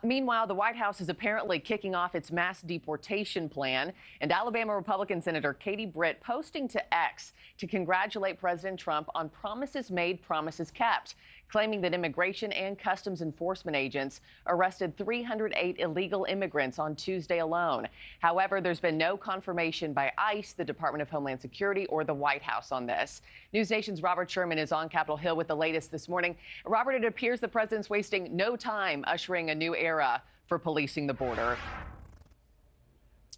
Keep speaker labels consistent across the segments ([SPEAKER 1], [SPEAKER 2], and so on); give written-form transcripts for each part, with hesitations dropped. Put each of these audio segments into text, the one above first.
[SPEAKER 1] Meanwhile, the White House is apparently kicking off its mass deportation plan, and Alabama Republican Senator Katie Britt posting to X to congratulate President Trump on promises made, promises kept, claiming that immigration and customs enforcement agents arrested 308 illegal immigrants on Tuesday alone. However, there's been no confirmation by ICE, the Department of Homeland Security, or the White House on this. NewsNation's Robert Sherman is on Capitol Hill with the latest this morning. Robert, it appears the president's wasting no time ushering a new era for policing the border.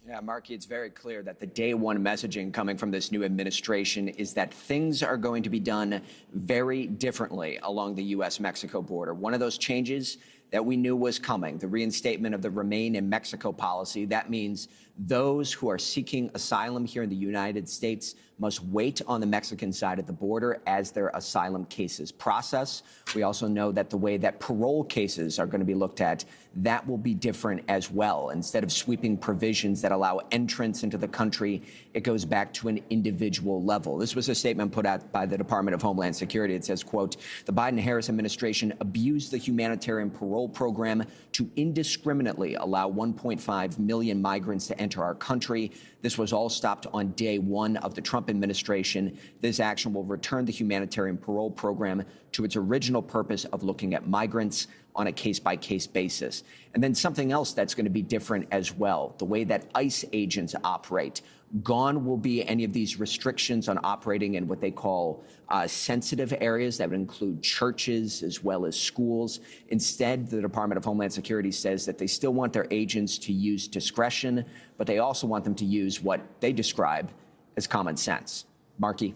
[SPEAKER 2] Yeah, Markie, it's very clear that the day one messaging coming from this new administration is that things are going to be done very differently along the U.S.-Mexico border. One of those changes that we knew was coming, the reinstatement of the Remain in Mexico policy. That means those who are seeking asylum here in the United States must wait on the Mexican side of the border as their asylum cases process. We also know that the way that parole cases are going to be looked at, that will be different as well. Instead of sweeping provisions that allow entrance into the country, it goes back to an individual level. This was a statement put out by the Department of Homeland Security. It says, quote, the Biden-Harris administration abused the humanitarian parole program to indiscriminately allow 1.5 million migrants to enter our country. This was all stopped on day one of the Trump administration. This action will return the humanitarian parole program to its original purpose of looking at migrants on a case-by-case basis. And then something else that's going to be different as well, the way that ICE agents operate. Gone will be any of these restrictions on operating in what they call sensitive areas that would include churches as well as schools. Instead, the Department of Homeland Security says that they still want their agents to use discretion, but they also want them to use what they describe as common sense. Markie?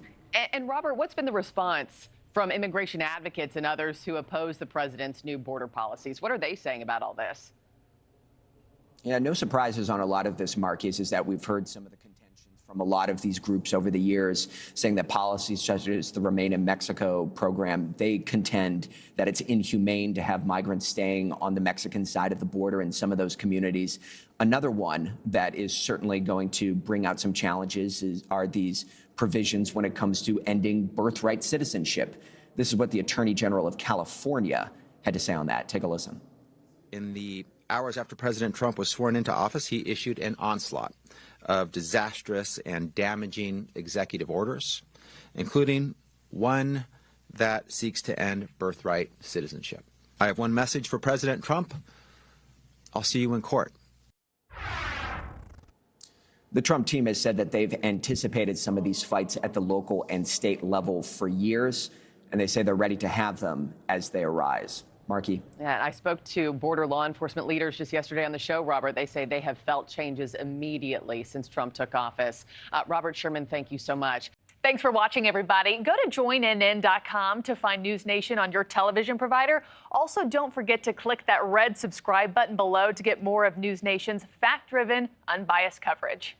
[SPEAKER 1] And Robert, what's been the response from immigration advocates and others who oppose the president's new border policies? What are they saying about all this?
[SPEAKER 2] Yeah, no surprises on a lot of this, Markie, is that we've heard some of the contentions from a lot of these groups over the years saying that policies such as the Remain in Mexico program, they contend that it's inhumane to have migrants staying on the Mexican side of the border in some of those communities. Another one that is certainly going to bring out some challenges are these provisions when it comes to ending birthright citizenship. This is what the Attorney General of California had to say on that. Take a listen.
[SPEAKER 3] In the hours after President Trump was sworn into office, he issued an onslaught of disastrous and damaging executive orders, including one that seeks to end birthright citizenship. I have one message for President Trump. I'll see you in court.
[SPEAKER 2] The Trump team has said that they've anticipated some of these fights at the local and state level for years, and they say they're ready to have them as they arise. Markie?
[SPEAKER 1] Yeah, I spoke to border law enforcement leaders just yesterday on the show, Robert. They say they have felt changes immediately since Trump took office. Robert Sherman, thank you so much. Thanks for watching, everybody. Go to joinnn.com to find NewsNation on your television provider. Also, don't forget to click that red subscribe button below to get more of NewsNation's fact-driven, unbiased coverage.